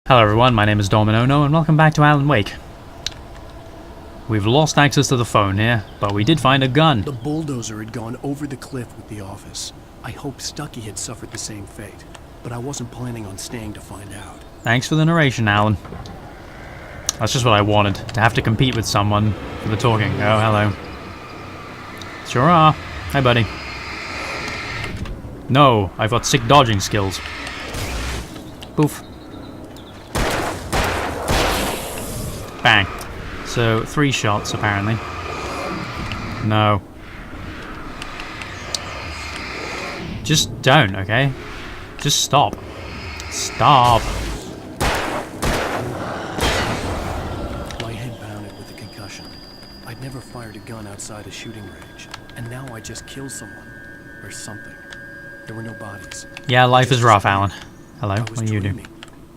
Hello everyone, my name is Dominono and welcome back to Alan Wake. We've lost access to the phone here, but we did find a gun. The bulldozer had gone over the cliff with the office. I hoped Stucky had suffered the same fate, but I wasn't planning on staying to find out. Thanks for the narration, Alan. That's just what I wanted, to have to compete with someone for the talking. Oh, hello. Sure are. Hi, buddy. No, I've got sick dodging skills. Poof. Bang. So, 3 shots, apparently. No. Just don't, okay? Just stop. Stop. My head pounded with the concussion. I'd never fired a gun outside a shooting range, and now I just killed someone. Or something. There were no bodies. Yeah, life is rough, Alan. Hello, what do you do?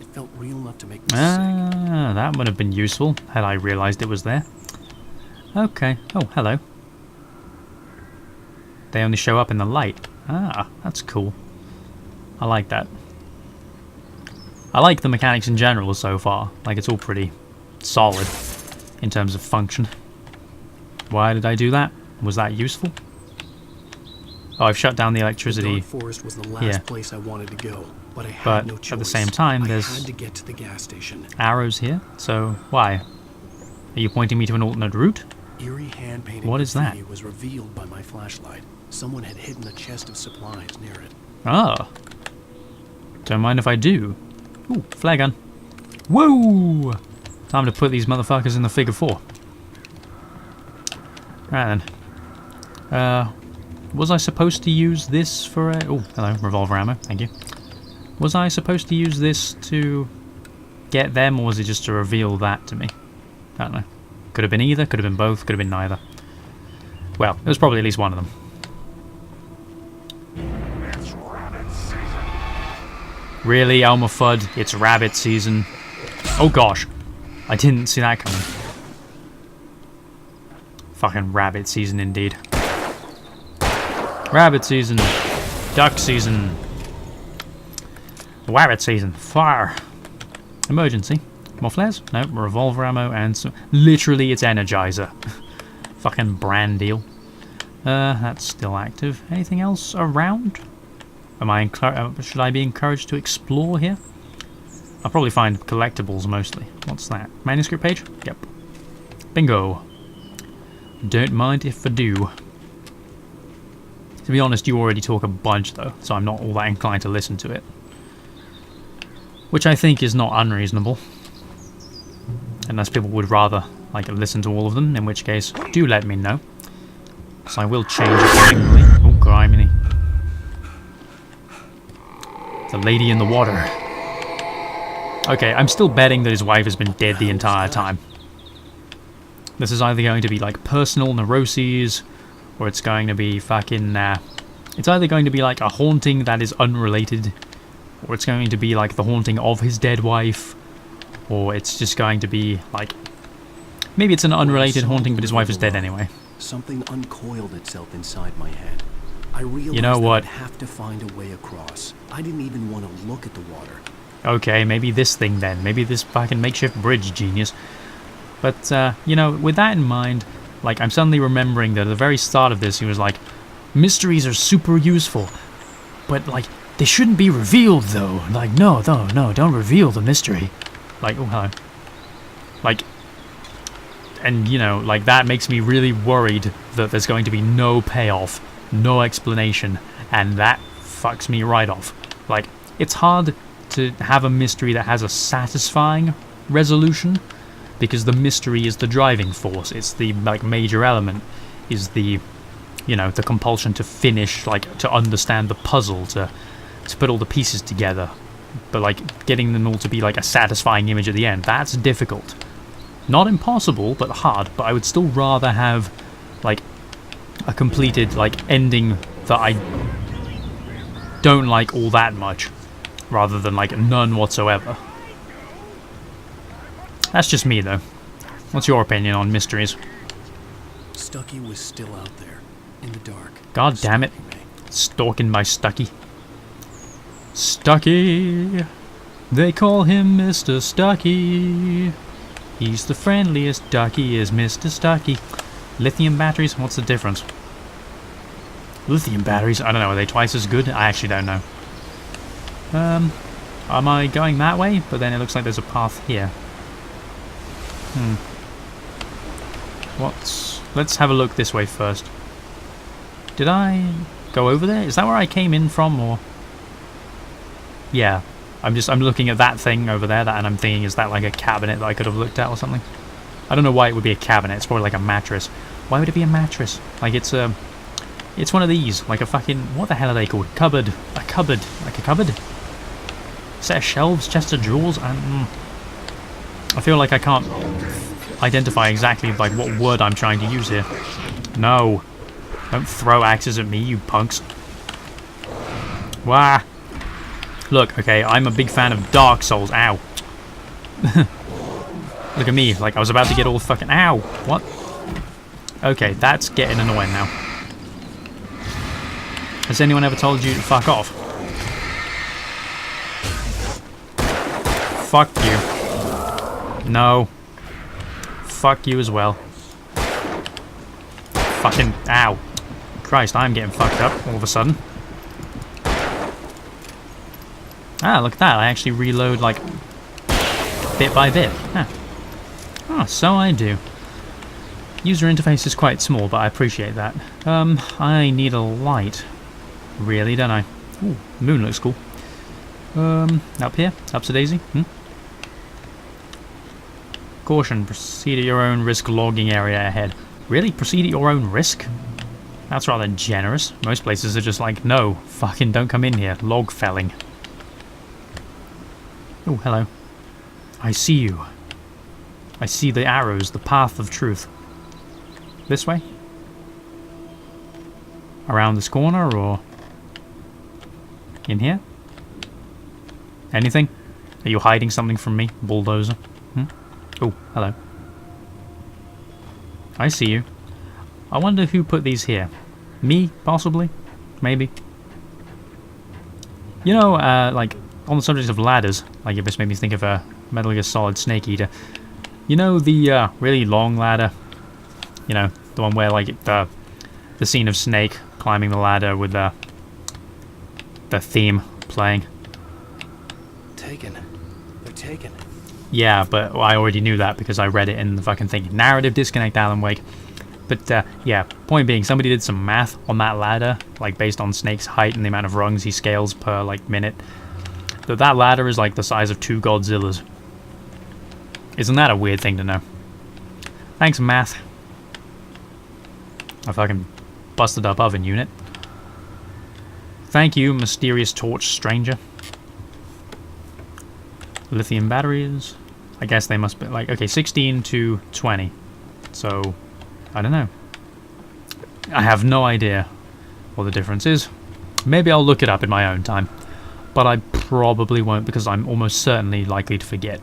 It felt real enough to make me sick. That would have been useful had I realised it was there. Okay. Oh, hello. They only show up in the light. Ah, that's cool. I like that. I like the mechanics in general so far. Like, it's all pretty solid in terms of function. Why did I do that? Was that useful? Oh, I've shut down the electricity. The dark forest was the last place I wanted to go, but I had But no choice. at the same time, I there's had to get to the gas station. arrows here. So why? Are you pointing me to an alternate route? Eerie hand-painted What is that? graffiti was revealed by my flashlight. Someone had hidden a chest of supplies near it. Ah. Don't mind if I do. Ooh, flare gun. Whoa! Time to put these motherfuckers in the figure 4. Right then. Was I supposed to use this for a... Oh, hello, revolver ammo, thank you. Was I supposed to use this to get them, or was it just to reveal that to me? I don't know. Could have been either, could have been both, could have been neither. Well, it was probably at least one of them. It's rabbit season. Really, Elmer Fudd? It's rabbit season. Oh gosh. I didn't see that coming. Fucking rabbit season indeed. Rabbit season. Duck season. Rabbit season. Fire. Emergency. More flares? No. Revolver ammo and some... Literally, it's Energizer. Fucking brand deal. That's still active. Anything else around? Am I should I be encouraged to explore here? I'll probably find collectibles mostly. What's that? Manuscript page? Yep. Bingo. Don't mind if I do. To be honest, you already talk a bunch though, so I'm not all that inclined to listen to it. Which I think is not unreasonable. Unless people would rather, like, listen to all of them, in which case, do let me know. So I will change accordingly. Oh, grimy. The lady in the water. Okay, I'm still betting that his wife has been dead the entire time. This is either going to be, like, personal neuroses, or it's going to be fucking, it's either going to be like a haunting that is unrelated, or it's going to be like the haunting of his dead wife, or it's just going to be like, maybe it's an unrelated haunting but his wife is dead anyway. Something uncoiled itself inside my head. I realized you know what? I'd have to find a way across. I didn't even want to look at the water. Okay, maybe this thing then. Maybe this fucking makeshift bridge genius. But, you know, with that in mind, like, I'm suddenly remembering that at the very start of this, he was like, mysteries are super useful, but, like, they shouldn't be revealed, though. Like, no, don't reveal the mystery. Like, oh, hello. Like, and, you know, like, that makes me really worried that there's going to be no payoff, no explanation, and that fucks me right off. Like, it's hard to have a mystery that has a satisfying resolution, because the mystery is the driving force. It's the, like, major element, is the, you know, the compulsion to finish, like, to understand the puzzle, to put all the pieces together. But, like, getting them all to be, like, a satisfying image at the end, that's difficult. Not impossible, but hard. But I would still rather have, like, a completed, like, ending that I don't like all that much, rather than, like, none whatsoever. That's just me, though. What's your opinion on mysteries? Stucky was still out there, in the dark. God damn it. Stalking my Stucky. Stucky! They call him Mr. Stucky. He's the friendliest ducky is Mr. Stucky. Lithium batteries? What's the difference? Lithium batteries? I don't know. Are they twice as good? I actually don't know. Am I going that way? But then it looks like there's a path here. Let's have a look this way first. Did I go over there? Is that where I came in from, or? Yeah. I'm looking at that thing over there, and I'm thinking, is that like a cabinet that I could have looked at or something? I don't know why it would be a cabinet. It's probably like a mattress. Why would it be a mattress? Like it's one of these, like a fucking, what the hell are they called? Cupboard. A cupboard. Like a cupboard? Set of shelves, chest of drawers, and I feel like I can't identify exactly like what word I'm trying to use here. No. Don't throw axes at me, you punks. Wah. Look, okay, I'm a big fan of Dark Souls. Ow. Look at me, like I was about to get all fucking... Ow! What? Okay, that's getting annoying now. Has anyone ever told you to fuck off? Fuck you. No. Fuck you as well. Fucking... Ow. Christ, I'm getting fucked up all of a sudden. Ah, look at that. I actually reload, like, bit by bit. Huh. Oh, so I do. User interface is quite small, but I appreciate that. I need a light. Really, don't I? Ooh, the moon looks cool. Up here? Up to Daisy? Caution, proceed at your own risk, logging area ahead. Really? Proceed at your own risk? That's rather generous. Most places are just like, no, fucking don't come in here. Log felling. Oh, hello. I see you. I see the arrows, the path of truth. This way? Around this corner, or... in here? Anything? Are you hiding something from me, bulldozer? Oh, hello. I see you. I wonder who put these here. Me, possibly? Maybe. You know, like... on the subject of ladders, like it just made me think of a Metal Gear Solid Snake Eater. You know the really long ladder? You know, the one where like the scene of Snake climbing the ladder with the theme playing. Taken. They're taken. Yeah, but I already knew that because I read it in the fucking thing. Narrative disconnect, Alan Wake. But yeah, point being, somebody did some math on that ladder, like based on Snake's height and the amount of rungs he scales per like minute. That ladder is like the size of 2 Godzillas. Isn't that a weird thing to know? Thanks, math. A fucking busted up oven unit. Thank you, mysterious torch stranger. Lithium batteries. I guess they must be like, okay, 16 to 20. So, I don't know. I have no idea what the difference is. Maybe I'll look it up in my own time. But I probably won't because I'm almost certainly likely to forget.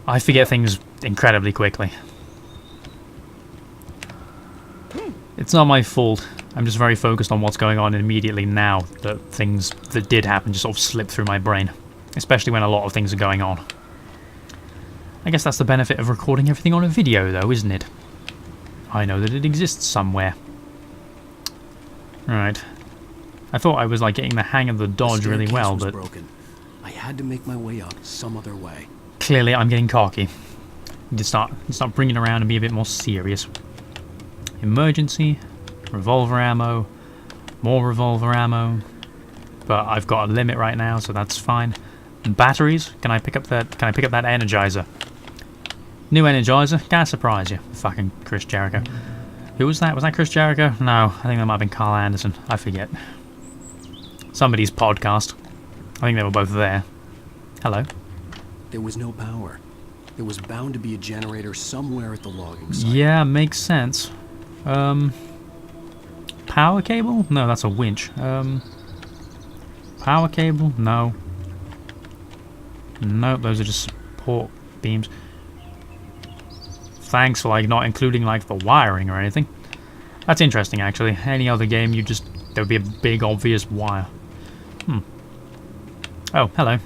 I forget things incredibly quickly. It's not my fault. I'm just very focused on what's going on immediately now that things that did happen just sort of slip through my brain. Especially when a lot of things are going on. I guess that's the benefit of recording everything on a video though, isn't it? I know that it exists somewhere. Right. I thought I was like getting the hang of the dodge really well, but broken. I had to make my way up some other way. Clearly I'm getting cocky. Need to start bringing around and be a bit more serious. Emergency, revolver ammo, more revolver ammo. But I've got a limit right now, so that's fine. And batteries? Can I pick up that energizer? New energizer? Can't surprise you. Fucking Chris Jericho. Who was that? Was that Chris Jericho? No, I think that might have been Carl Anderson. I forget. Somebody's podcast. I think they were both there. Hello. There was no power. There was bound to be a generator somewhere at the logging site. Yeah, makes sense. Power cable? No, that's a winch. Power cable? No. Nope, those are just support beams. Thanks for like not including like the wiring or anything. That's interesting actually. Any other game there would be a big obvious wire. Oh, hello.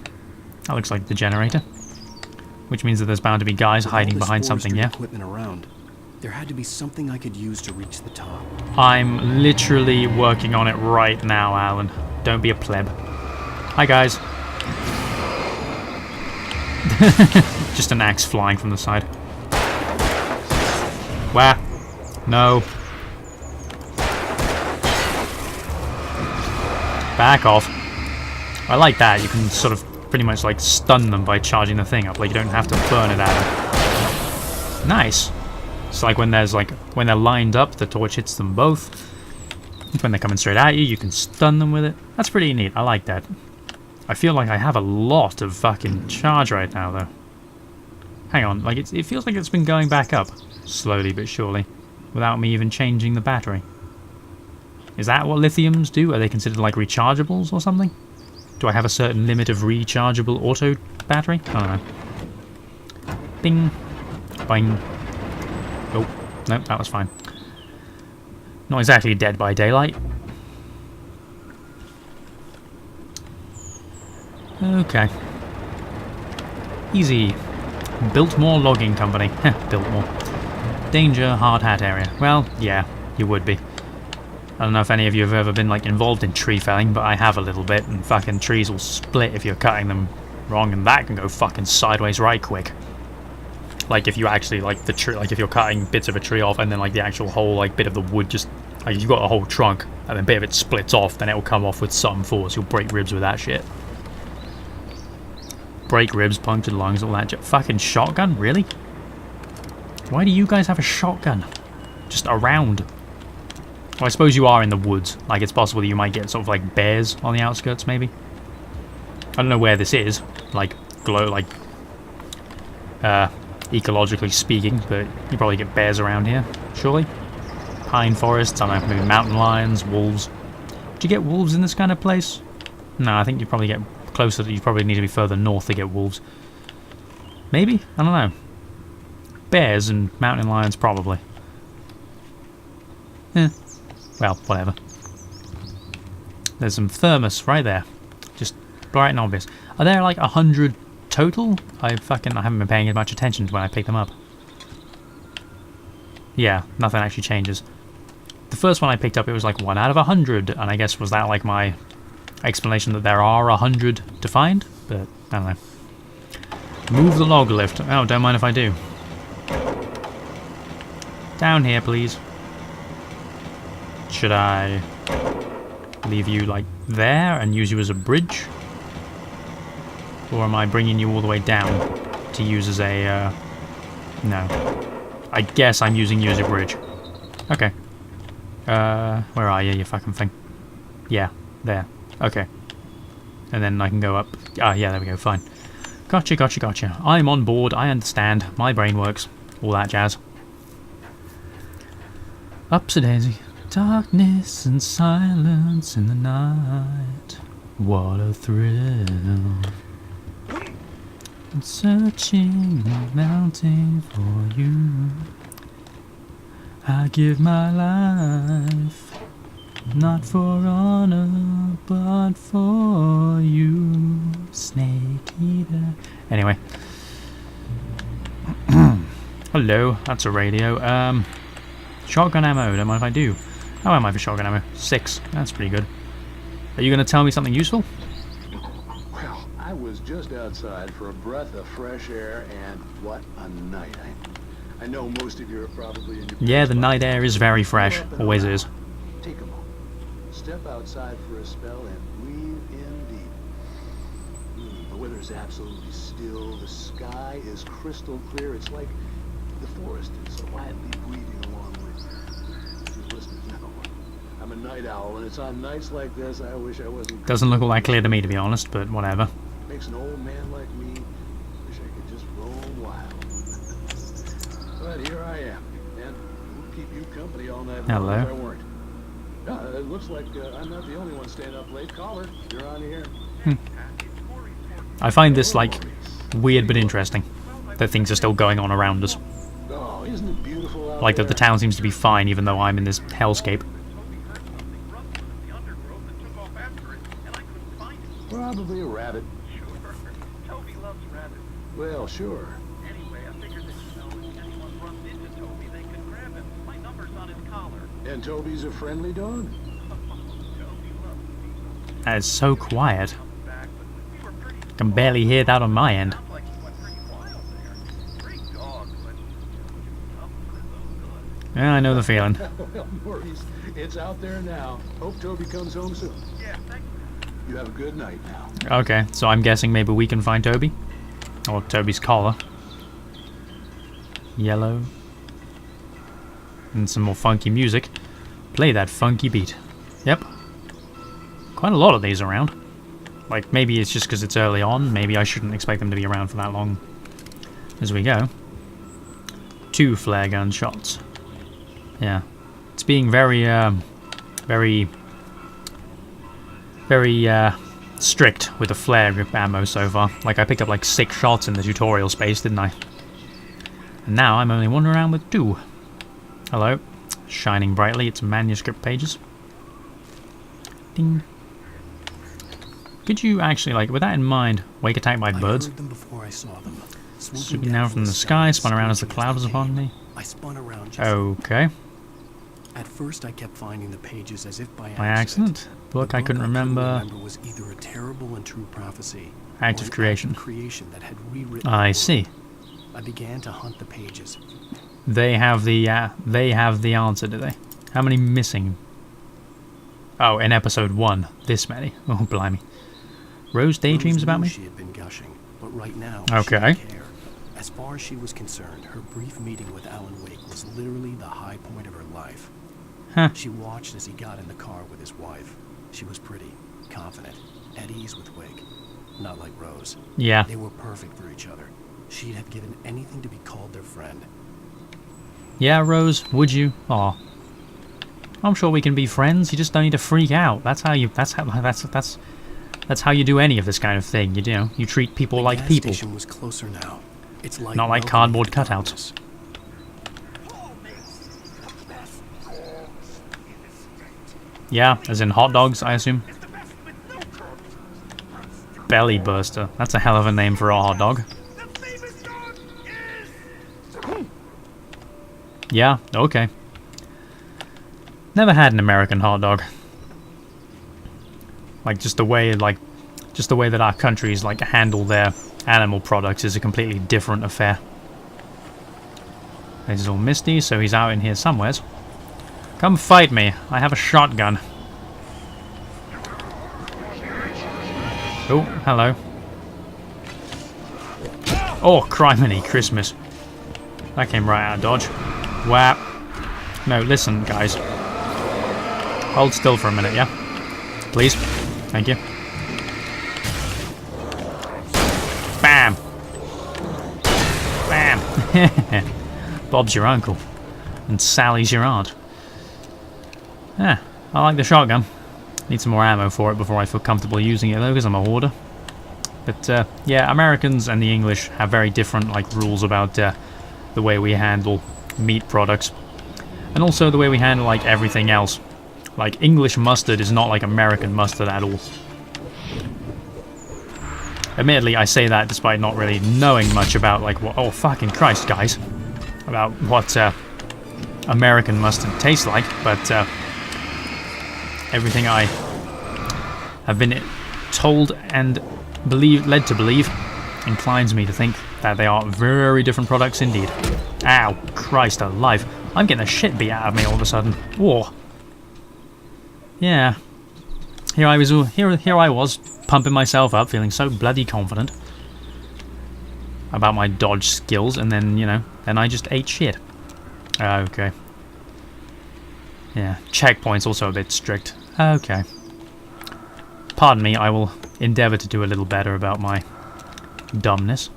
That looks like the generator. Which means that there's bound to be guys hiding behind something, yeah? Equipment around. There had to be something I could use to reach the top. I'm literally working on it right now, Alan. Don't be a pleb. Hi, guys. Just an axe flying from the side. Where? No. Back off. I like that. You can sort of pretty much like stun them by charging the thing up. Like you don't have to burn it at them. Nice. It's like when when they're lined up, the torch hits them both. When they're coming straight at you, you can stun them with it. That's pretty neat. I like that. I feel like I have a lot of fucking charge right now, though. Hang on, like it feels like it's been going back up, slowly but surely, without me even changing the battery. Is that what lithiums do? Are they considered like rechargeables or something? Do I have a certain limit of rechargeable auto battery? I don't know. Bing. Bing. Oh, no, that was fine. Not exactly Dead by Daylight. Okay. Easy. Biltmore Logging Company. Biltmore. Danger, hard hat area. Well, yeah, you would be. I don't know if any of you have ever been like involved in tree felling, but I have a little bit, and fucking trees will split if you're cutting them wrong, and that can go fucking sideways right quick. Like if you actually like the tree, like if you're cutting bits of a tree off, and then like the actual whole like bit of the wood just like you've got a whole trunk, and then a bit of it splits off, then it will come off with some force. You'll break ribs with that shit. Break ribs, punctured lungs, all that. Fucking shotgun, really? Why do you guys have a shotgun? Just around. Well, I suppose you are in the woods. Like, it's possible that you might get sort of like bears on the outskirts, maybe. I don't know where this is, like, ecologically speaking, but you probably get bears around here, surely. Pine forests, I don't know, maybe mountain lions, wolves. Do you get wolves in this kind of place? No, I think you probably get closer. You probably need to be further north to get wolves. Maybe? I don't know. Bears and mountain lions, probably. Eh. Well, whatever. There's some thermos right there. Just bright and obvious. Are there like 100 total? I haven't been paying as much attention to when I pick them up. Yeah, nothing actually changes. The first one I picked up, it was like 1 out of 100, and I guess was that like my explanation that there are 100 to find? But, I don't know. Move the log lift. Oh, don't mind if I do. Down here, please. Should I leave you, like, there and use you as a bridge? Or am I bringing you all the way down to use as a, no. I guess I'm using you as a bridge. Okay. Where are you, you fucking thing? Yeah, there. Okay. And then I can go up. Ah, yeah, there we go, fine. Gotcha, gotcha, gotcha. I'm on board, I understand. My brain works. All that jazz. Upsy-daisy. Darkness and silence in the night. What a thrill. I'm searching the mountain for you. I give my life, not for honor, but for you, Snake Eater. Anyway. Hello, that's a radio. Shotgun ammo, don't mind if I do. How am I for shotgun ammo? 6. That's pretty good. Are you going to tell me something useful? Well, I was just outside for a breath of fresh air, and what a night. I know most of you are probably in your... Yeah, the night air is very fresh. Always is. Take a moment. Step outside for a spell and breathe in deep. The weather's absolutely still. The sky is crystal clear. It's like the forest is quietly breathing along with you. Listeners know I'm a night owl, and it's on nights like this I wish I wasn't... Doesn't look all that clear to me, to be honest, but whatever. Makes an old man like me wish I could just roam wild. But here I am, and we'll keep you company all night long if I weren't. It looks like I'm not the only one staying up late. Caller, you're on here. I find this, like, weird but interesting. That things are still going on around us. Oh, isn't it beautiful out Like that there? the town seems to be fine even though I'm in this hellscape. Probably a rabbit. Well, sure. Anyway, I figured that, if anyone runs into Toby, they could grab him. My number's on his collar. And Toby's a friendly dog? Toby loves me. That is so quiet. Comes back, but we were pretty... I can barely hear that on my end. Sounds like he went pretty wild there. Great dog, but too tough for his own good. Yeah, I know the feeling. Well, Maurice, it's out there now. Hope Toby comes home soon. Yeah, thanks. You have a good night now. Okay, so I'm guessing maybe we can find Toby. Or Toby's collar. Yellow. And some more funky music. Play that funky beat. Yep. Quite a lot of these around. Like, maybe it's just because it's early on. Maybe I shouldn't expect them to be around for that long. As we go. 2 flare gun shots. Yeah. It's being very strict with the flare grip ammo so far. Like, I picked up like 6 shots in the tutorial space, didn't I? And now I'm only wandering around with 2. Hello. Shining brightly, it's manuscript pages. Ding. Could you actually, like, with that in mind, wake attack by birds? I heard them before I saw them. Swooping down from the sky, spun around as the cloud was upon me. I spun around just Okay. At first, I kept finding the pages as if by By accident. Book The I couldn't remember. was either a terrible and true prophecy, Act or of an creation. creation that had rewritten. I the see. world. I began to hunt the pages. They have the answer, do they? How many missing? Oh, in episode 1, this many. Oh, blimey. Rose daydreams Rose about knew me? She had been gushing, but right now, Okay. she didn't care. As far as she was concerned, her brief meeting with Alan Wake was literally the high point of her life. Huh. She watched as he got in the car with his wife. She was pretty, confident, at ease with Wake. Not like Rose. Yeah. They were perfect for each other. She'd have given anything to be called their friend. Yeah, Rose, would you? Aw. I'm sure we can be friends. You just don't need to freak out. That's how you do any of this kind of thing. You treat people like The people. gas station was closer now. It's like Not like welcoming cardboard the cutouts. darkness. Yeah, as in hot dogs, I assume. Belly burster. That's a hell of a name for a hot dog. Yeah, okay. Never had an American hot dog. Like, just the way that our countries like handle their animal products is a completely different affair. This is all misty, so he's out in here somewheres. Come fight me. I have a shotgun. Oh, hello. Oh, criminy Christmas. That came right out of dodge. Whap. No, listen, guys. Hold still for a minute, yeah? Please. Thank you. Bam! Bam! Bob's your uncle. And Sally's your aunt. Yeah, I like the shotgun. Need some more ammo for it before I feel comfortable using it though, because I'm a hoarder. But yeah, Americans and the English have very different like rules about the way we handle meat products. And also the way we handle like everything else. Like English mustard is not like American mustard at all. Admittedly, I say that despite not really knowing much about like what, oh fucking Christ guys, about what American mustard tastes like, but everything I have been told and led to believe inclines me to think that they are very different products indeed. Ow, Christ alive. I'm getting the shit beat out of me all of a sudden. Whoa. Yeah. Here I was, pumping myself up, feeling so bloody confident about my dodge skills, and then, then I just ate shit. Okay. Yeah, checkpoint's also a bit strict. Okay. Pardon me, I will endeavour to do a little better about my dumbness.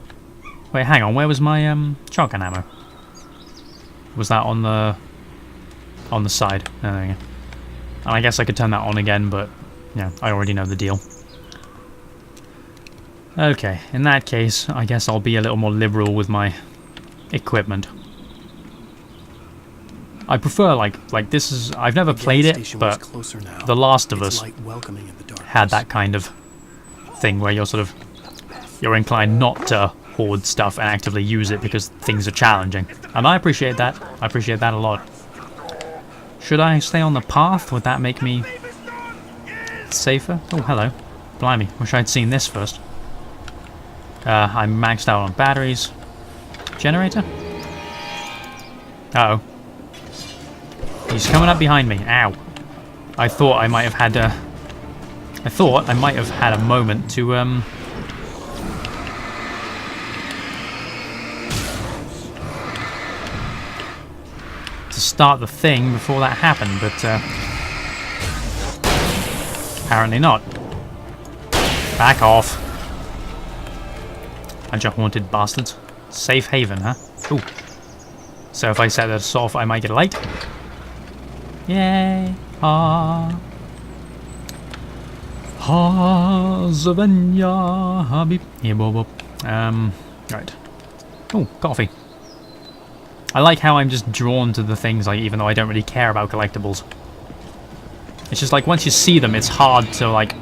Wait, hang on, where was my shotgun ammo? Was that on the side? Oh, there we go. And I guess I could turn that on again, but yeah, I already know the deal. Okay, in that case, I guess I'll be a little more liberal with my equipment. I prefer like this is I've never played it, but The Last of Us had that kind of thing where you're inclined not to hoard stuff and actively use it because things are challenging. And I appreciate that. I appreciate that a lot. Should I stay on the path? Would that make me safer? Oh, hello. Blimey. Wish I'd seen this first. I'm maxed out on batteries. Generator? Uh-oh. He's coming up behind me. Ow. I thought I might have had a... I thought I might have had a moment to, to start the thing before that happened, but, apparently not. Back off. Bunch of haunted bastards. Safe haven, huh? Ooh. So if I set this off, I might get a light. Yay! Ah. Ha Zavenya Habib. Right. Oh, coffee. I like how I'm just drawn to the things, like, even though I don't really care about collectibles. It's just like once you see them, it's hard to like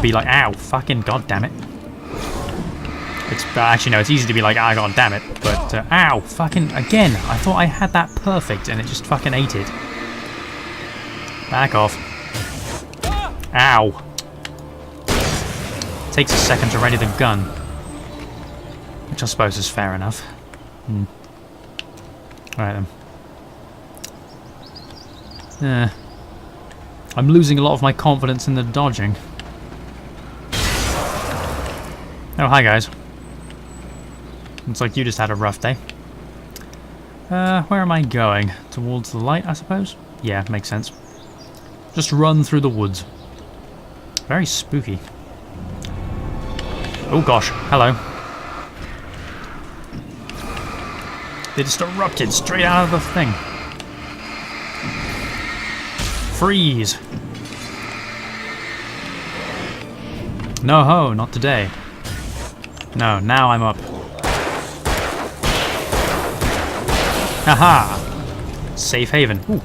be like, ow, fucking goddamn it. It's actually no, it's easy to be like, ah, god damn it, but ow, fucking again. I thought I had that perfect, and it just fucking ate it. Back off. Ow. Takes a second to ready the gun, which I suppose is fair enough. Alright then. I'm losing a lot of my confidence in the dodging. Oh, hi guys. Looks like you just had a rough day. Where am I going? Towards the light, I suppose? Yeah, makes sense. Just run through the woods. Very spooky. Oh gosh, hello. They just erupted straight out of the thing. Freeze! No ho, not today. No, now I'm up. Haha! Safe haven. Ooh.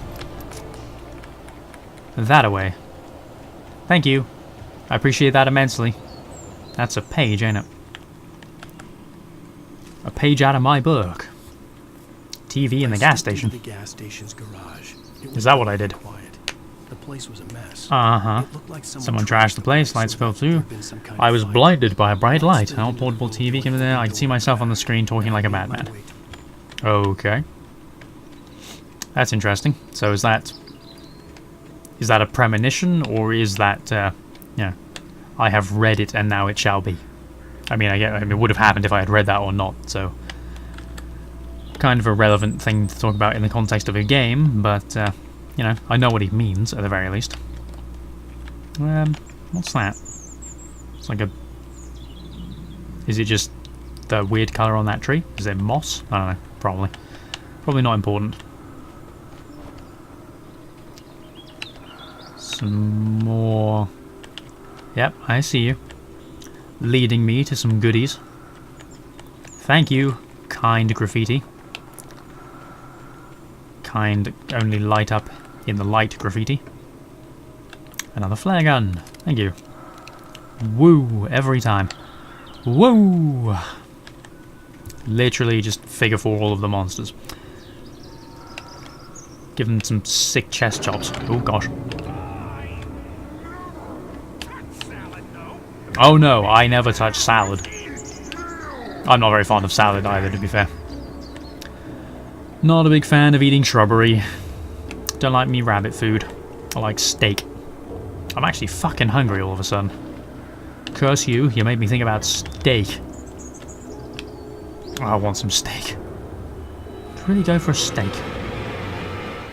That-a-way. Thank you. I appreciate that immensely. That's a page, ain't it? A page out of my book. TV in the gas station. The gas station's garage. Is that what I did? Quiet. The place was a mess. Uh-huh. Like someone trashed the place, lights fell through. I was blinded by a bright light. An old portable TV came in there. I could see myself on the screen talking like a madman. Okay. That's interesting. So is that a premonition, or is that, yeah, I have read it and now it shall be? I mean, it would have happened if I had read that or not, so kind of a relevant thing to talk about in the context of a game, but, you know, I know what he means, at the very least. What's that? It's like a... Is it just the weird colour on that tree? Is it moss? I don't know, probably. Probably not important. Some more... Yep, I see you. Leading me to some goodies. Thank you, kind graffiti. Kind only light up in the light graffiti. Another flare gun. Thank you. Woo, every time. Woo! Literally just figure four all of the monsters. Give them some sick chest chops. Oh gosh. Oh no, I never touch salad. I'm not very fond of salad either, to be fair. Not a big fan of eating shrubbery. Don't like me rabbit food. I like steak. I'm actually fucking hungry all of a sudden. Curse you, you made me think about steak. Oh, I want some steak. Really go for a steak.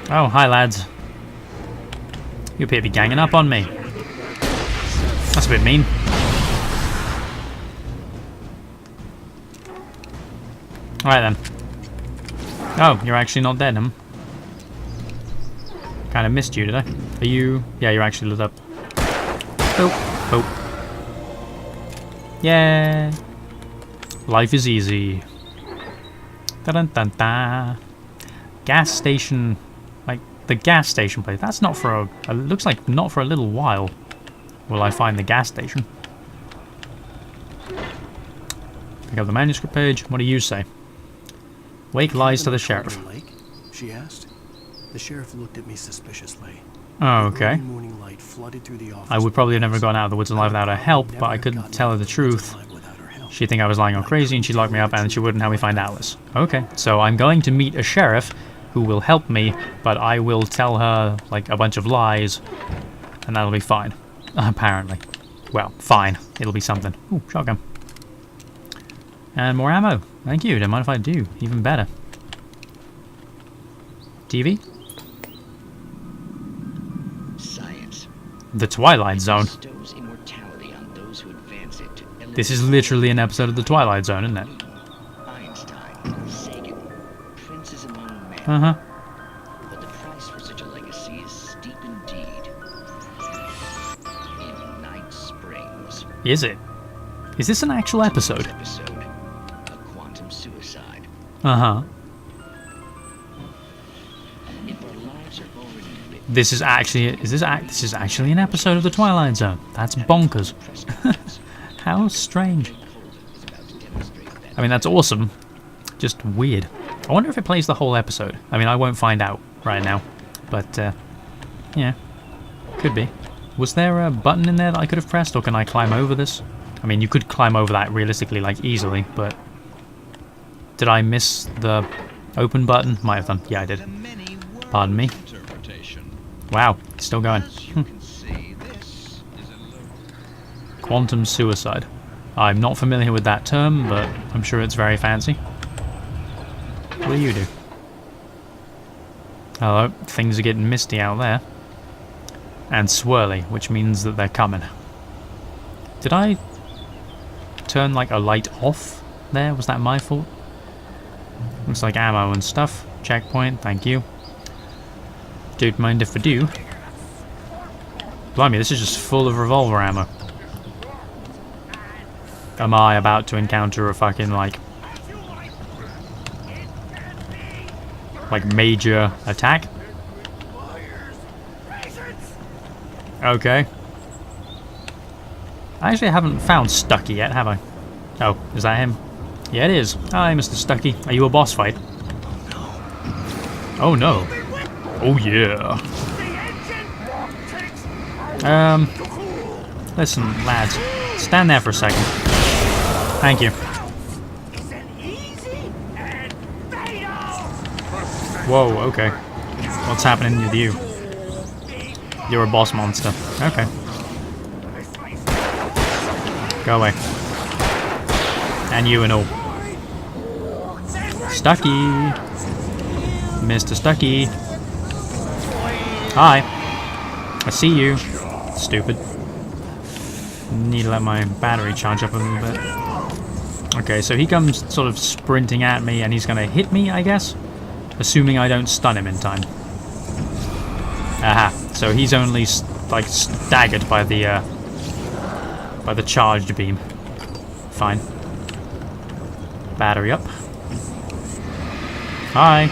Oh, hi lads. You appear to be ganging up on me. That's a bit mean. Alright then. Oh, you're actually not dead, huh? Kind of missed you, did I? Are you... Yeah, you're actually lit up. Oh, oh. Yeah. Life is easy. Da-dun-dun-da. Gas station... Like, the gas station place. That's not for a... It looks like not for a little while will I find the gas station. Pick up the manuscript page. What do you say? Wake lies to the sheriff. Lake? She asked. The sheriff looked at me suspiciously. Oh, The okay. early morning light flooded through the office. I would probably have never gone out of the woods alive without her help, but I couldn't tell her the truth. She'd think I was lying on crazy and she'd lock me up and she wouldn't help me find Alice. Okay, so I'm going to meet a sheriff who will help me, but I will tell her, like, a bunch of lies, and that'll be fine. Apparently. Well, fine. It'll be something. Ooh, shotgun. And more ammo. Thank you. Don't mind if I do. Even better. TV? Science. The Twilight Zone. Bestows immortality on those who advance it to This is literally an episode of The Twilight Zone, isn't it? Einstein, Sagan, princes among men. Uh-huh. But the price for such a legacy is steep indeed. In Night Springs. Is it? Is this an actual episode? Episode, a quantum suicide. Uh-huh. If our lives are already written, This is actually... This is actually an episode of The Twilight Zone. That's bonkers. How strange. is about to demonstrate that I mean, that's awesome. Just weird. I wonder if it plays the whole episode. I mean, I won't find out right now. But, yeah. Could be. Was there a button in there that I could have pressed, or can I climb over this? I mean, you could climb over that realistically, like, easily, but... Did I miss the open button? Might have done. Yeah, I did. Pardon me. Wow, it's still going. Quantum suicide. I'm not familiar with that term, but I'm sure it's very fancy. What do you do? Hello, things are getting misty out there. And swirly, which means that they're coming. Did I turn like a light off there? Was that my fault? Looks like ammo and stuff. Checkpoint, thank you. Don't mind if I do. Blimey, this is just full of revolver ammo. Am I about to encounter a fucking, like major attack? Okay. I actually haven't found Stucky yet, have I? Oh, is that him? Yeah, it is. Hi, Mr. Stucky. Are you a boss fight? Oh no. Oh yeah. Listen, lads. Stand there for a second. Thank you. Whoa, okay. What's happening with you? You're a boss monster. Okay. Go away. And you and all. Stucky! Mr. Stucky! Hi! I see you. Stupid. Need to let my battery charge up a little bit. Okay, so he comes sort of sprinting at me and he's gonna hit me, I guess? Assuming I don't stun him in time. Aha. So he's only, like, staggered by the charged beam. Fine. Battery up. Hi.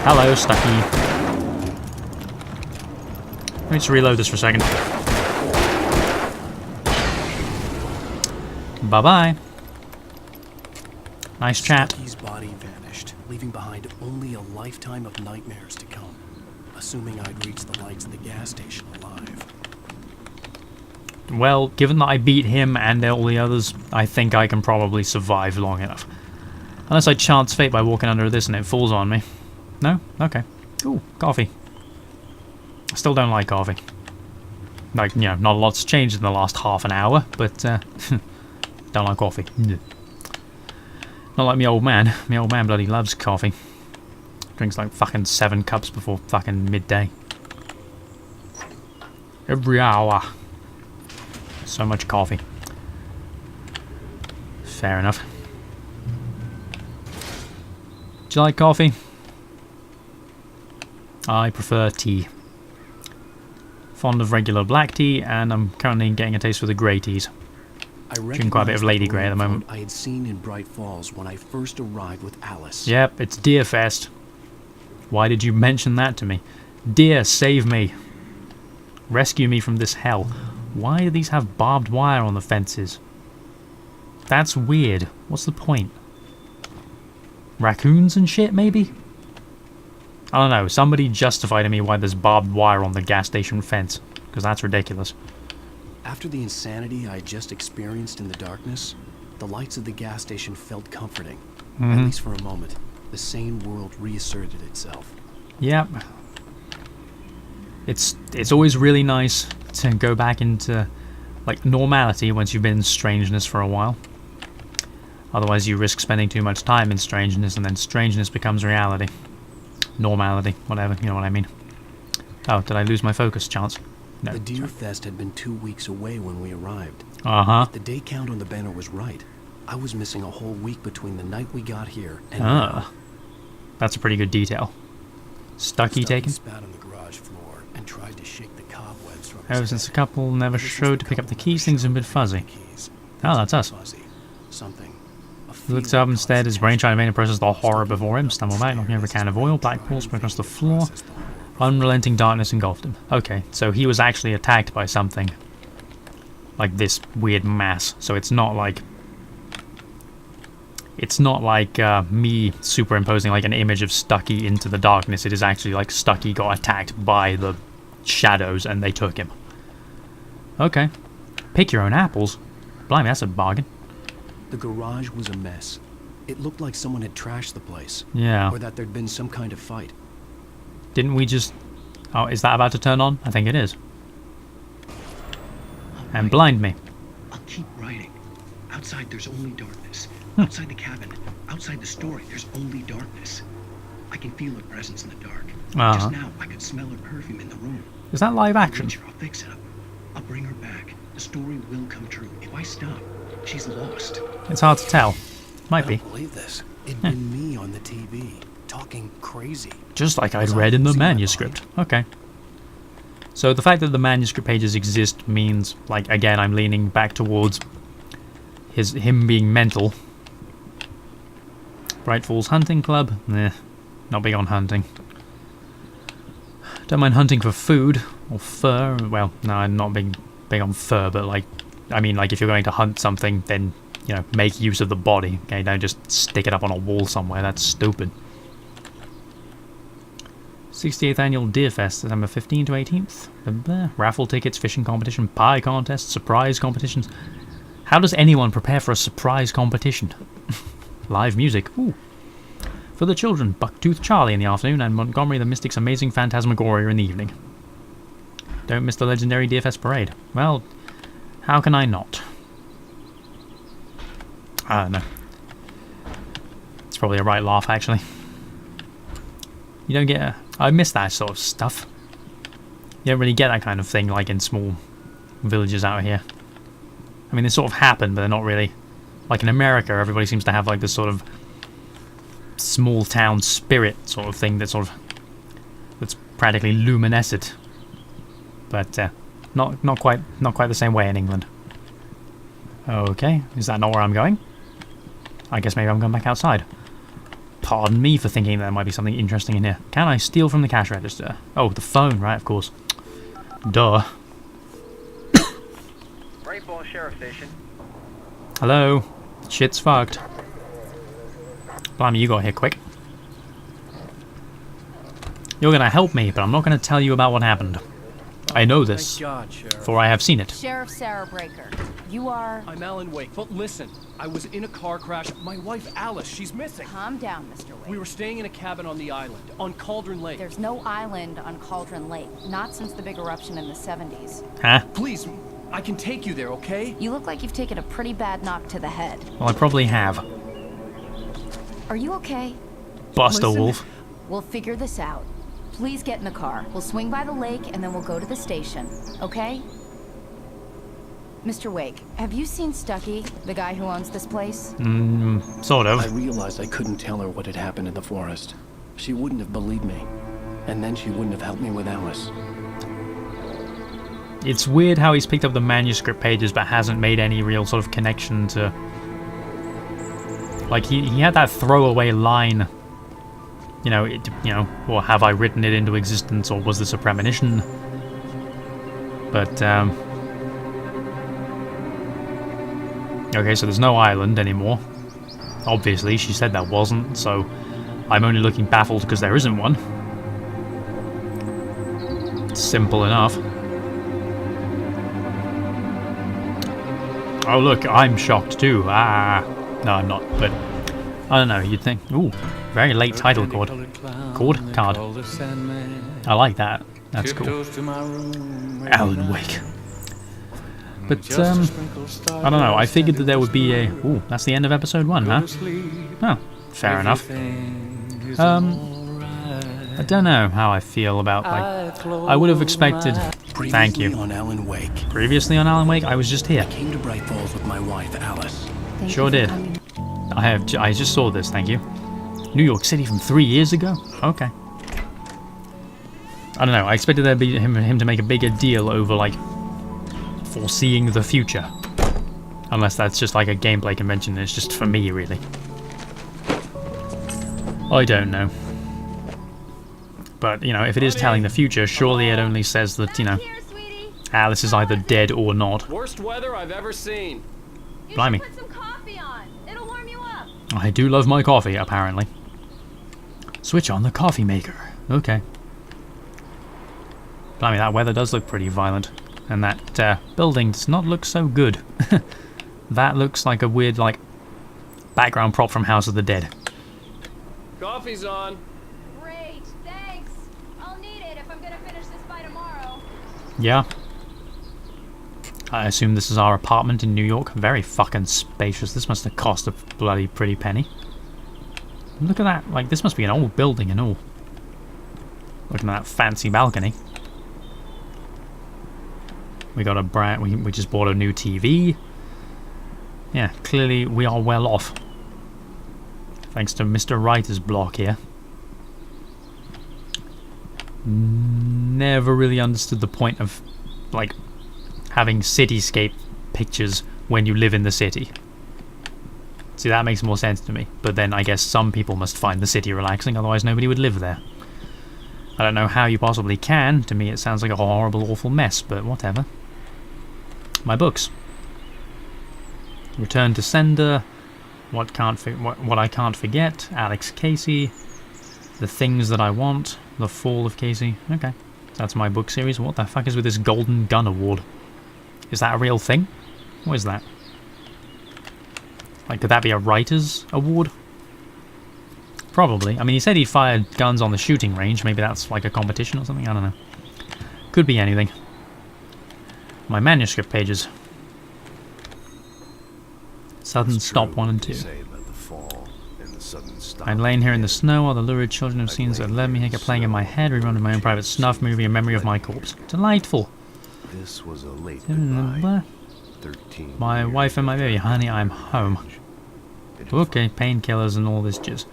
Hello, Stucky. Let me just reload this for a second. Bye-bye. Nice chat. Stucky's body vanished, leaving behind only a lifetime of nightmares to come. Assuming I'd reach the lights at the gas station alive. Well, given that I beat him and all the others, I think I can probably survive long enough. Unless I chance fate by walking under this and it falls on me. No? Okay. Ooh, coffee. I still don't like coffee. Like, you know, not a lot's changed in the last half an hour, but, don't like coffee. Not like me old man. My old man bloody loves coffee. Drinks like fucking 7 cups before fucking midday. Every hour. So much coffee. Fair enough. Do you like coffee? I prefer tea. Fond of regular black tea, and I'm currently getting a taste for the grey teas. I Drinking quite a bit of Lady Grey at the moment. I had seen in Bright Falls when I first arrived with Alice. Yep, it's Deer Fest. Why did you mention that to me? Deer, save me. Rescue me from this hell. Why do these have barbed wire on the fences? That's weird. What's the point? Raccoons and shit, maybe? I don't know. Somebody justify to me why there's barbed wire on the gas station fence, because that's ridiculous. After the insanity I had just experienced in the darkness, the lights of the gas station felt comforting. At least for a moment. The sane world reasserted itself. Yep. It's always really nice to go back into like normality once you've been in strangeness for a while. Otherwise you risk spending too much time in strangeness, and then strangeness becomes reality. Normality, whatever, you know what I mean. Oh, did I lose my focus, Chance? No. The Deer Fest had been 2 weeks away when we arrived. Uh-huh. The day count on the banner was right. I was missing a whole week between the night we got here and That's a pretty good detail. Stucky taken? Spat on the garage floor and tried to shake the cobwebs from Ever since the couple never showed to pick up the keys, things have been fuzzy. Oh, that's us. Something. He looks up instead, his brain trying to process the horror before him, stumbled back, knocking over a can of oil, black pools spread across the floor. Unrelenting darkness engulfed him. Okay, so he was actually attacked by something. Like this weird mass. So it's not like... It's not like me superimposing like an image of Stucky into the darkness. It is actually like Stucky got attacked by the shadows and they took him. Okay. Pick your own apples. Blimey, that's a bargain. The garage was a mess. It looked like someone had trashed the place. Yeah. Or that there'd been some kind of fight. Didn't we just... Oh, is that about to turn on? I think it is. And blind me. I'll keep writing. Outside there's only darkness. Outside the cabin, outside the story, there's only darkness. I can feel her presence in the dark. Just now, I could smell her perfume in the room. Is that live action? I'll fix it up. I'll bring her back. The story will come true. If I stop, she's lost. It's hard to tell. Might be. I don't believe this. It'd been me on the TV, talking crazy. Just like I'd read in the manuscript. Okay. So the fact that the manuscript pages exist means, like, again, I'm leaning back towards him being mental. Bright Falls Hunting Club? Nah, not big on hunting. Don't mind hunting for food or fur. Well, no, I'm not big on fur, but like, I mean, like if you're going to hunt something, then you know, make use of the body. Okay, don't just stick it up on a wall somewhere. That's stupid. 68th Annual Deer Fest, September 15 to 18th. Blah, blah. Raffle tickets, fishing competition, pie contest, surprise competitions. How does anyone prepare for a surprise competition? Live music. Ooh. For the children, Bucktooth Charlie in the afternoon and Montgomery the Mystic's Amazing Phantasmagoria in the evening. Don't miss the legendary Deerfest parade. Well, how can I not? I don't know. It's probably a right laugh, actually. You don't get I miss that sort of stuff. You don't really get that kind of thing like in small villages out here. I mean, they sort of happen, but they're not really... Like in America, everybody seems to have like this sort of small town spirit sort of thing that's practically luminescent. But not quite the same way in England. Okay, is that not where I'm going? I guess maybe I'm going back outside. Pardon me for thinking there might be something interesting in here. Can I steal from the cash register? Oh, the phone, right, of course. Duh. Great Falls Sheriff Station. Hello. Shit's fucked. Blimey, you got here quick. You're gonna help me, but I'm not gonna tell you about what happened. I know this, Thank God, Sheriff. for I have seen it. Sheriff Sarah Breaker, you are... I'm Alan Wake, but listen, I was in a car crash. My wife Alice, she's missing. Calm down, Mr. Wake. We were staying in a cabin on the island, on Cauldron Lake. There's no island on Cauldron Lake, not since the big eruption in the 70s. Huh? Please, I can take you there, okay? You look like you've taken a pretty bad knock to the head. Well, I probably have. Are you okay? Buster Listen. Wolf. We'll figure this out. Please get in the car. We'll swing by the lake and then we'll go to the station, okay? Mr. Wake, have you seen Stucky, the guy who owns this place? Sort I of. realized I couldn't tell her what had happened in the forest. She wouldn't have believed me. And then she wouldn't have helped me with Alice. It's weird how he's picked up the manuscript pages but hasn't made any real sort of connection to... Like, he had that throwaway line... You know, or have I written it into existence, or was this a premonition? But, Okay, so there's no island anymore. Obviously, she said that wasn't, so I'm only looking baffled because there isn't one. Simple enough. Oh look, I'm shocked too. Ah, no, I'm not, but I don't know, you'd think. Ooh, very late title card. Card? I like that. That's cool. Alan Wake. But, I don't know, I figured that there would be a... Ooh, that's the end of episode 1, huh? Oh, fair enough. I don't know how I feel about, like... I would have expected... Thank you. On Alan Wake. Previously on Alan Wake, I was just here. Came to Bright Falls with my wife, Alice. Sure did. I just saw this, thank you. New York City from 3 years ago? Okay. I don't know, I expected there'd be him to make a bigger deal over, like, foreseeing the future. Unless that's just like a gameplay convention and it's just for me, really. I don't know. But, you know, if it is telling the future, surely it only says that, you know, Alice is either dead or not. Worst weather I've ever seen. Blimey. Put some coffee on. It'll warm you up. I do love my coffee, apparently. Switch on the coffee maker. Okay. Blimey, that weather does look pretty violent. And that building does not look so good. That looks like a weird, like, background prop from House of the Dead. Coffee's on. Great, thanks. I'll need it if I'm gonna finish this by tomorrow. Yeah. I assume this is our apartment in New York. Very fucking spacious. This must have cost a bloody pretty penny. Look at that. Like, this must be an old building and all. Looking at that fancy balcony. We got a brand... We just bought a new TV. Yeah, clearly we are well off. Thanks to Mr. Writer's block here. Never really understood the point of, like, having cityscape pictures when you live in the city. See, that makes more sense to me. But then I guess some people must find the city relaxing, otherwise nobody would live there. I don't know how you possibly can. To me it sounds like a horrible, awful mess, but whatever. My books. Return to Sender. What I Can't Forget. Alex Casey. The Things That I Want. The Fall of Casey. Okay. That's my book series. What the fuck is with this Golden Gun Award? Is that a real thing? What is that? Like, could that be a writer's award? Probably. I mean, he said he fired guns on the shooting range. Maybe that's like a competition or something. I don't know. Could be anything. My manuscript pages. Sudden Stop 1 and 2. I'm laying here in the snow while the lurid children of scenes that led me here kept playing in my head, rerun of my own private snuff movie in memory of my corpse. Delightful. This was a late goodbye. 13 My wife and my baby. Honey, I'm home. Okay, painkillers and all this jazz.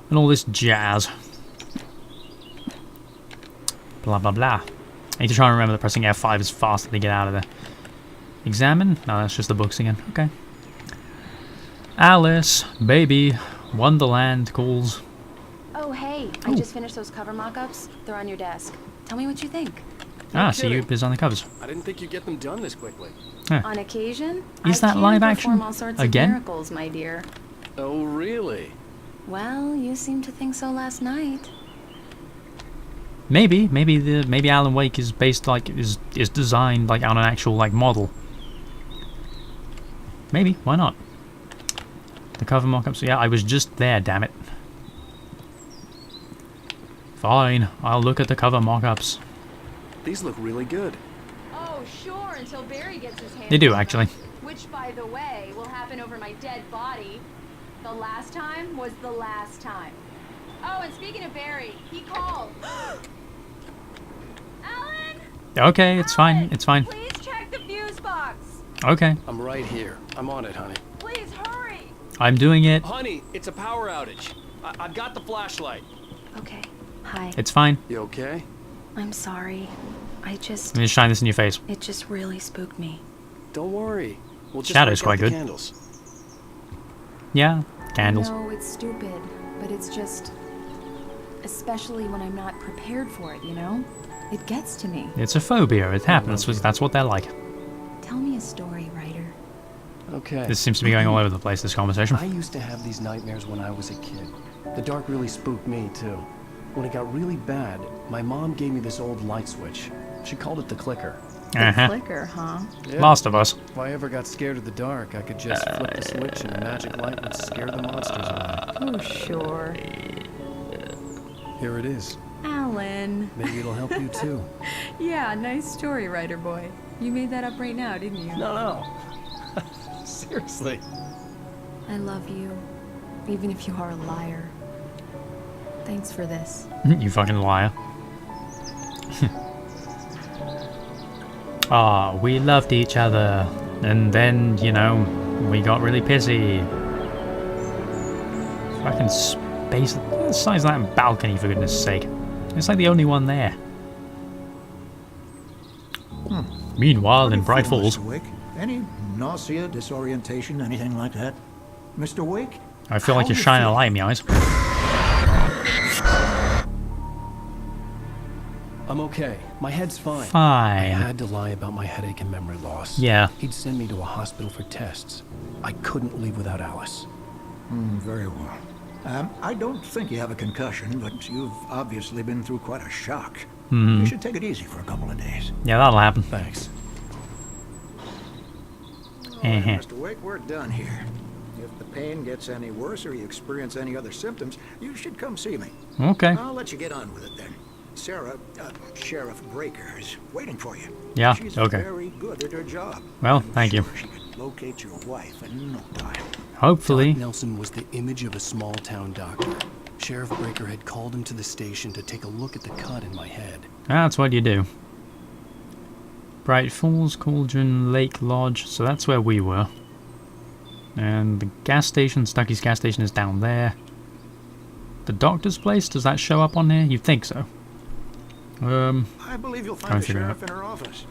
And all this jazz. Blah, blah, blah. I need to try and remember that pressing F5 is faster to get out of there. Examine? No, that's just the books again. Okay. Alice, baby, Wonderland calls. Oh, hey, I just finished those cover mock-ups. They're on your desk. Tell me what you think. Ah, so you biz on the covers. I didn't think you'd get them done this quickly. Huh. On occasion, Is I that can live perform action? all sorts Again? of miracles, my dear. Oh, really? Well, you seemed to think so last night. Maybe Alan Wake is based like is designed like on an actual like model. Maybe, why not? The cover mock-ups. Yeah, I was just there, damn it. Fine, I'll look at the cover mock-ups. These look really good. Oh, sure, until Barry gets his hands They do on them, actually. Which, by the way, will happen over my dead body. The last time was the last time. Oh, and speaking of Barry, he called. Alan? Okay, it's fine. It's fine. Please check the fuse box. Okay, I'm right here. I'm on it, honey. Please hurry. I'm doing it. Honey, it's a power outage. I've got the flashlight. Okay. Hi. It's fine. You okay? I'm sorry. Let me just shine this in your face. It just really spooked me. Don't worry. We'll just Shadow's break out quite good. the candles. Yeah, candles. No, it's stupid, but it's just... Especially when I'm not prepared for it, you know? It gets to me. It's a phobia. It happens. That's what they're like. Tell me a story, writer. Okay. This seems to be going all over the place, this conversation. I used to have these nightmares when I was a kid. The dark really spooked me, too. When it got really bad, my mom gave me this old light switch. She called it the clicker. Flicker, huh? Yeah. Last of Us. If I ever got scared of the dark, I could just flip the switch and the magic light would scare the monsters away. Oh, sure. Here it is. Alan. Maybe it'll help you, too. Yeah, nice story, writer boy. You made that up right now, didn't you? No. Seriously. I love you, even if you are a liar. Thanks for this. You fucking liar. Ah, we loved each other. And then, you know, we got really pissy. Fucking space. Look at the size of that balcony, for goodness sake. It's like the only one there. Meanwhile, in Bright Falls, Mr. Wake? Any nausea, disorientation, anything like that? Mr. Wake? I feel like How you're you shining a feel? light in my eyes. I'm okay. My head's fine. I Fine. had to lie about my headache and memory loss. Yeah. He'd send me to a hospital for tests. I couldn't leave without Alice. Very well. I don't think you have a concussion, but you've obviously been through quite a shock. You should take it easy for a couple of days. Yeah, that'll happen. Thanks. Mr. Wake, we're done here. If the pain gets any worse or you experience any other symptoms, you should come see me. Okay. I'll let you get on with it then. Sarah, Sheriff Breaker, is waiting for you. Yeah, She's okay. very good at her job. Well, I'm thank you. sure She can locate your wife in no time. Hopefully. Doc Nelson was the image of a small-town doctor. Sheriff Breaker had called him to the station to take a look at the cut in my head. That's what you do. Bright Falls, Cauldron, Lake Lodge. So that's where we were. And the gas station, Stucky's gas station, is down there. The doctor's place, does that show up on here? You'd think so. I believe you'll Trying find to the figure it sheriff in her office.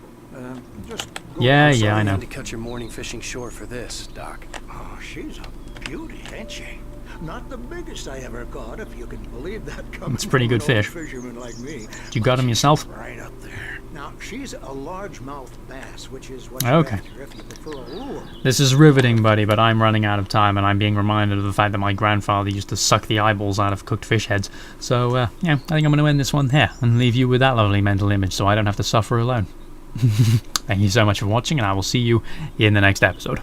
Just go Yeah, across yeah, I the- know. Had to cut your morning fishing short for this, Doc. Oh, she's a beauty, ain't she? Not the biggest I ever caught, if you can believe that. Coming It's pretty from good an old fish. Fisherman like me. You got him yourself? Right up there. Now, she's a largemouth bass, which is what Okay. you're after if you prefer a lure. This is riveting, buddy, but I'm running out of time, and I'm being reminded of the fact that my grandfather used to suck the eyeballs out of cooked fish heads. So, yeah, I think I'm going to end this one here, and leave you with that lovely mental image so I don't have to suffer alone. Thank you so much for watching, and I will see you in the next episode.